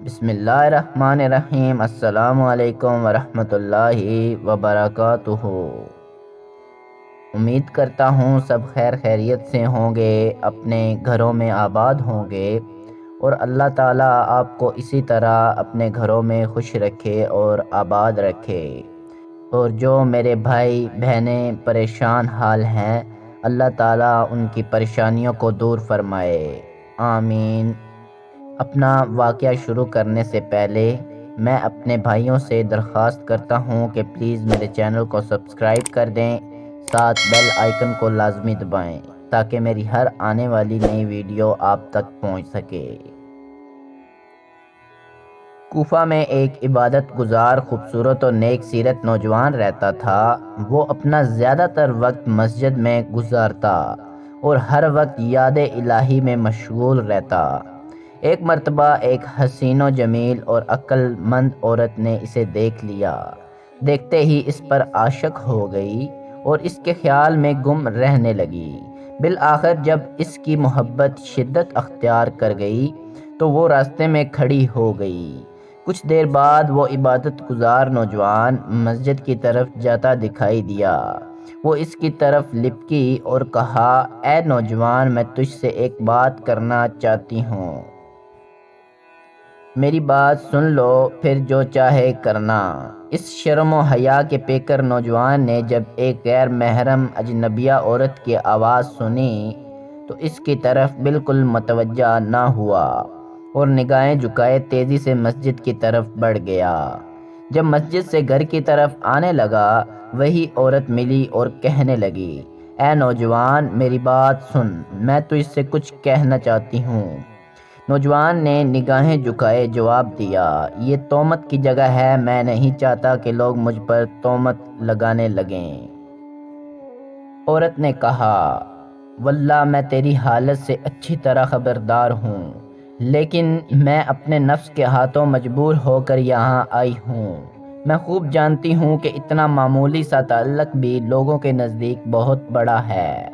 بسم اللہ الرحمن الرحیم۔ السلام علیکم ورحمۃ اللہ وبرکاتہ۔ امید کرتا ہوں سب خیر خیریت سے ہوں گے، اپنے گھروں میں آباد ہوں گے، اور اللہ تعالیٰ آپ کو اسی طرح اپنے گھروں میں خوش رکھے اور آباد رکھے۔ اور جو میرے بھائی بہنیں پریشان حال ہیں، اللہ تعالیٰ ان کی پریشانیوں کو دور فرمائے، آمین۔ اپنا واقعہ شروع کرنے سے پہلے میں اپنے بھائیوں سے درخواست کرتا ہوں کہ پلیز میرے چینل کو سبسکرائب کر دیں، ساتھ بیل آئیکن کو لازمی دبائیں تاکہ میری ہر آنے والی نئی ویڈیو آپ تک پہنچ سکے۔ کوفہ میں ایک عبادت گزار خوبصورت اور نیک سیرت نوجوان رہتا تھا۔ وہ اپنا زیادہ تر وقت مسجد میں گزارتا اور ہر وقت یاد الہی میں مشغول رہتا۔ ایک مرتبہ ایک حسین و جمیل اور عقل مند عورت نے اسے دیکھ لیا۔ دیکھتے ہی اس پر عاشق ہو گئی اور اس کے خیال میں گم رہنے لگی۔ بالآخر جب اس کی محبت شدت اختیار کر گئی تو وہ راستے میں کھڑی ہو گئی۔ کچھ دیر بعد وہ عبادت گزار نوجوان مسجد کی طرف جاتا دکھائی دیا۔ وہ اس کی طرف لپکی اور کہا، اے نوجوان، میں تجھ سے ایک بات کرنا چاہتی ہوں۔ میری بات سن لو، پھر جو چاہے کرنا۔ اس شرم و حیا کے پیکر نوجوان نے جب ایک غیر محرم اجنبیہ عورت کی آواز سنی تو اس کی طرف بالکل متوجہ نہ ہوا اور نگاہیں جھکائے تیزی سے مسجد کی طرف بڑھ گیا۔ جب مسجد سے گھر کی طرف آنے لگا، وہی عورت ملی اور کہنے لگی، اے نوجوان، میری بات سن، میں تجھ سے کچھ کہنا چاہتی ہوں۔ نوجوان نے نگاہیں جھکائے جواب دیا، یہ تہمت کی جگہ ہے، میں نہیں چاہتا کہ لوگ مجھ پر تہمت لگانے لگیں۔ عورت نے کہا، واللہ میں تیری حالت سے اچھی طرح خبردار ہوں، لیکن میں اپنے نفس کے ہاتھوں مجبور ہو کر یہاں آئی ہوں۔ میں خوب جانتی ہوں کہ اتنا معمولی سا تعلق بھی لوگوں کے نزدیک بہت بڑا ہے۔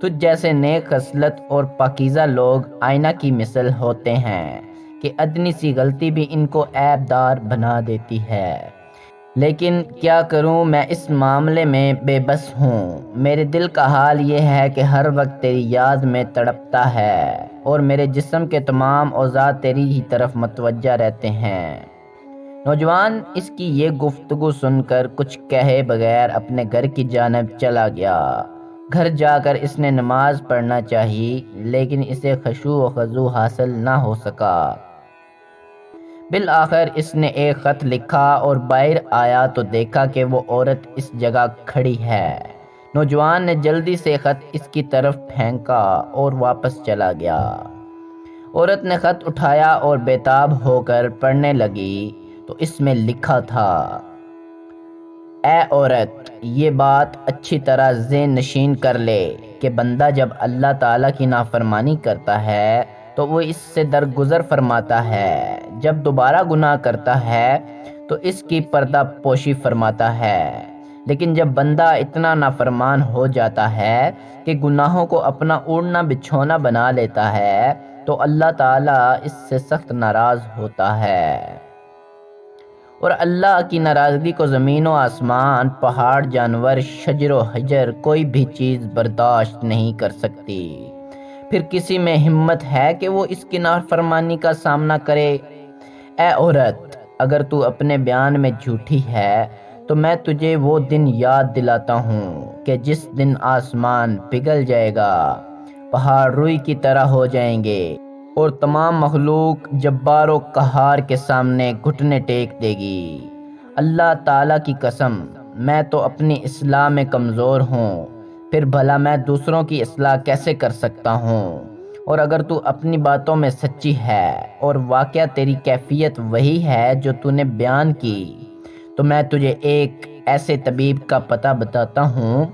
تجھ جیسے نیک خصلت اور پاکیزہ لوگ آئینہ کی مثل ہوتے ہیں کہ ادنی سی غلطی بھی ان کو عیب دار بنا دیتی ہے۔ لیکن کیا کروں، میں اس معاملے میں بے بس ہوں۔ میرے دل کا حال یہ ہے کہ ہر وقت تیری یاد میں تڑپتا ہے اور میرے جسم کے تمام اعضاء تیری ہی طرف متوجہ رہتے ہیں۔ نوجوان اس کی یہ گفتگو سن کر کچھ کہے بغیر اپنے گھر کی جانب چلا گیا۔ گھر جا کر اس نے نماز پڑھنا چاہی، لیکن اسے خشوع و خضوع حاصل نہ ہو سکا۔ بالآخر اس نے ایک خط لکھا اور باہر آیا تو دیکھا کہ وہ عورت اس جگہ کھڑی ہے۔ نوجوان نے جلدی سے خط اس کی طرف پھینکا اور واپس چلا گیا۔ عورت نے خط اٹھایا اور بےتاب ہو کر پڑھنے لگی تو اس میں لکھا تھا، اے عورت، یہ بات اچھی طرح ذہن نشین کر لے کہ بندہ جب اللہ تعالیٰ کی نافرمانی کرتا ہے تو وہ اس سے درگزر فرماتا ہے، جب دوبارہ گناہ کرتا ہے تو اس کی پردہ پوشی فرماتا ہے، لیکن جب بندہ اتنا نافرمان ہو جاتا ہے کہ گناہوں کو اپنا اوڑھنا بچھونا بنا لیتا ہے تو اللہ تعالیٰ اس سے سخت ناراض ہوتا ہے۔ اور اللہ کی ناراضگی کو زمین و آسمان، پہاڑ، جانور، شجر و حجر، کوئی بھی چیز برداشت نہیں کر سکتی۔ پھر کسی میں ہمت ہے کہ وہ اس کی نافرمانی کا سامنا کرے؟ اے عورت، اگر تو اپنے بیان میں جھوٹی ہے تو میں تجھے وہ دن یاد دلاتا ہوں کہ جس دن آسمان پگھل جائے گا، پہاڑ روئی کی طرح ہو جائیں گے اور تمام مخلوق جبار و قہار کے سامنے گھٹنے ٹیک دے گی۔ اللہ تعالیٰ کی قسم، میں تو اپنی اصلاح میں کمزور ہوں، پھر بھلا میں دوسروں کی اصلاح کیسے کر سکتا ہوں؟ اور اگر تو اپنی باتوں میں سچی ہے اور واقعہ تیری کیفیت وہی ہے جو تو نے بیان کی، تو میں تجھے ایک ایسے طبیب کا پتہ بتاتا ہوں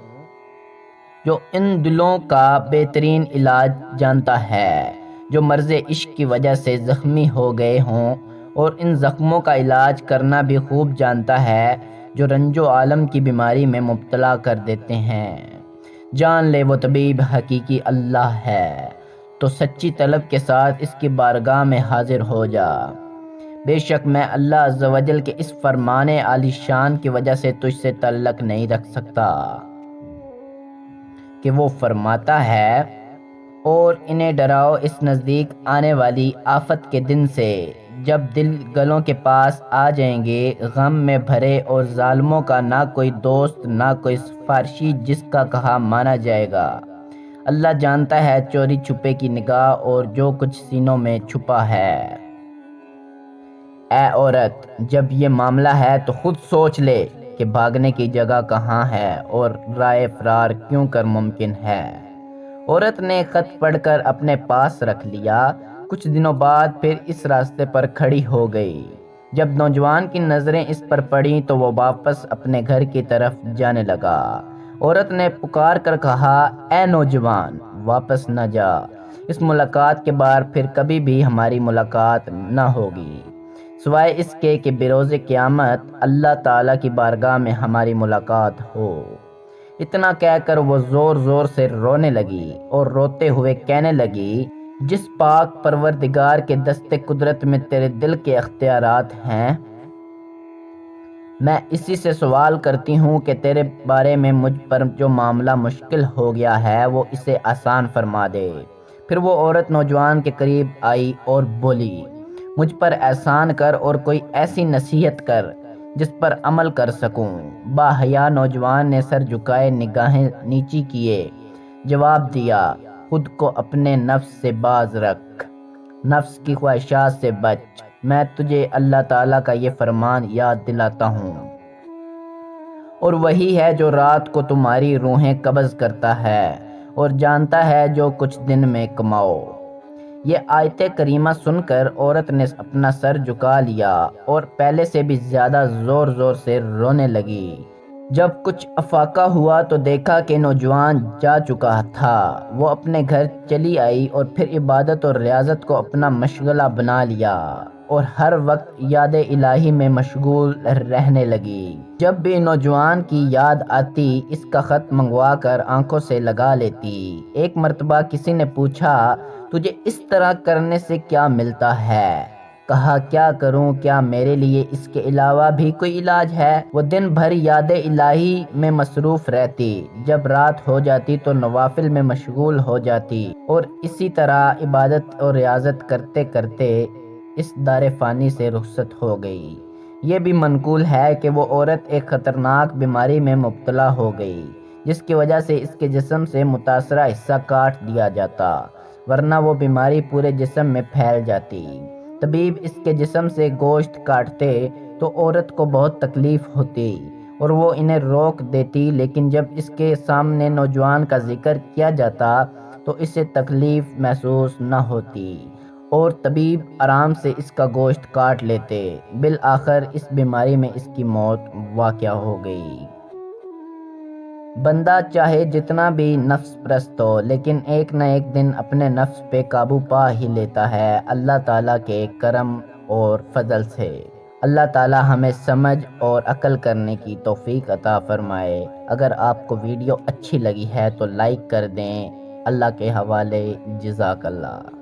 جو ان دلوں کا بہترین علاج جانتا ہے، جو مرض عشق کی وجہ سے زخمی ہو گئے ہوں اور ان زخموں کا علاج کرنا بھی خوب جانتا ہے، جو رنج و عالم کی بیماری میں مبتلا کر دیتے ہیں۔ جان لے وہ طبیب حقیقی اللہ ہے، تو سچی طلب کے ساتھ اس کی بارگاہ میں حاضر ہو جا۔ بے شک میں اللہ عز و جل کے اس فرمان عالی شان کی وجہ سے تجھ سے تعلق نہیں رکھ سکتا کہ وہ فرماتا ہے اور انہیں ڈراؤ اس نزدیک آنے والی آفت کے دن سے جب دل گلوں کے پاس آ جائیں گے، غم میں بھرے، اور ظالموں کا نہ کوئی دوست نہ کوئی سفارشی جس کا کہا مانا جائے گا۔ اللہ جانتا ہے چوری چھپے کی نگاہ اور جو کچھ سینوں میں چھپا ہے۔ اے عورت، جب یہ معاملہ ہے تو خود سوچ لے کہ بھاگنے کی جگہ کہاں ہے اور رائے فرار کیوں کر ممکن ہے۔ عورت نے خط پڑھ کر اپنے پاس رکھ لیا۔ کچھ دنوں بعد پھر اس راستے پر کھڑی ہو گئی۔ جب نوجوان کی نظریں اس پر پڑیں تو وہ واپس اپنے گھر کی طرف جانے لگا۔ عورت نے پکار کر کہا، اے نوجوان، واپس نہ جا۔ اس ملاقات کے بعد پھر کبھی بھی ہماری ملاقات نہ ہوگی، سوائے اس کے کہ بروز قیامت اللہ تعالیٰ کی بارگاہ میں ہماری ملاقات ہو۔ اتنا کہہ کر وہ زور زور سے رونے لگی اور روتے ہوئے کہنے لگی، جس پاک پروردگار کے دست قدرت میں تیرے دل کے اختیارات ہیں، میں اسی سے سوال کرتی ہوں کہ تیرے بارے میں مجھ پر جو معاملہ مشکل ہو گیا ہے وہ اسے آسان فرما دے۔ پھر وہ عورت نوجوان کے قریب آئی اور بولی، مجھ پر احسان کر اور کوئی ایسی نصیحت کر جس پر عمل کر سکوں۔ باحیا نوجوان نے سر جھکائے نگاہیں نیچی کیے جواب دیا، خود کو اپنے نفس سے باز رکھ، نفس کی خواہشات سے بچ، میں تجھے اللہ تعالیٰ کا یہ فرمان یاد دلاتا ہوں، اور وہی ہے جو رات کو تمہاری روحیں قبض کرتا ہے اور جانتا ہے جو کچھ دن میں کماؤ۔ یہ آیت کریمہ سن کر عورت نے اپنا سر جھکا لیا اور پہلے سے بھی زیادہ زور زور سے رونے لگی۔ جب کچھ افاقہ ہوا تو دیکھا کہ نوجوان جا چکا تھا۔ وہ اپنے گھر چلی آئی اور پھر عبادت اور ریاضت کو اپنا مشغلہ بنا لیا اور ہر وقت یاد الہی میں مشغول رہنے لگی۔ جب بھی نوجوان کی یاد آتی اس کا خط منگوا کر آنکھوں سے لگا لیتی۔ ایک مرتبہ کسی نے پوچھا، تجھے اس طرح کرنے سے کیا ملتا ہے؟ کہا، کیا کروں، کیا میرے لیے اس کے علاوہ بھی کوئی علاج ہے؟ وہ دن بھر یاد الہی میں مصروف رہتی، جب رات ہو جاتی تو نوافل میں مشغول ہو جاتی اور اسی طرح عبادت اور ریاضت کرتے کرتے اس دار فانی سے رخصت ہو گئی۔ یہ بھی منقول ہے کہ وہ عورت ایک خطرناک بیماری میں مبتلا ہو گئی جس کی وجہ سے اس کے جسم سے متاثرہ حصہ کاٹ دیا جاتا، ورنہ وہ بیماری پورے جسم میں پھیل جاتی۔ طبیب اس کے جسم سے گوشت کاٹتے تو عورت کو بہت تکلیف ہوتی اور وہ انہیں روک دیتی، لیکن جب اس کے سامنے نوجوان کا ذکر کیا جاتا تو اسے تکلیف محسوس نہ ہوتی اور طبیب آرام سے اس کا گوشت کاٹ لیتے۔ بالآخر اس بیماری میں اس کی موت واقع ہو گئی۔ بندہ چاہے جتنا بھی نفس پرست ہو لیکن ایک نہ ایک دن اپنے نفس پہ قابو پا ہی لیتا ہے، اللہ تعالیٰ کے کرم اور فضل سے۔ اللہ تعالیٰ ہمیں سمجھ اور عقل کرنے کی توفیق عطا فرمائے۔ اگر آپ کو ویڈیو اچھی لگی ہے تو لائک کر دیں۔ اللہ کے حوالے، جزاک اللہ۔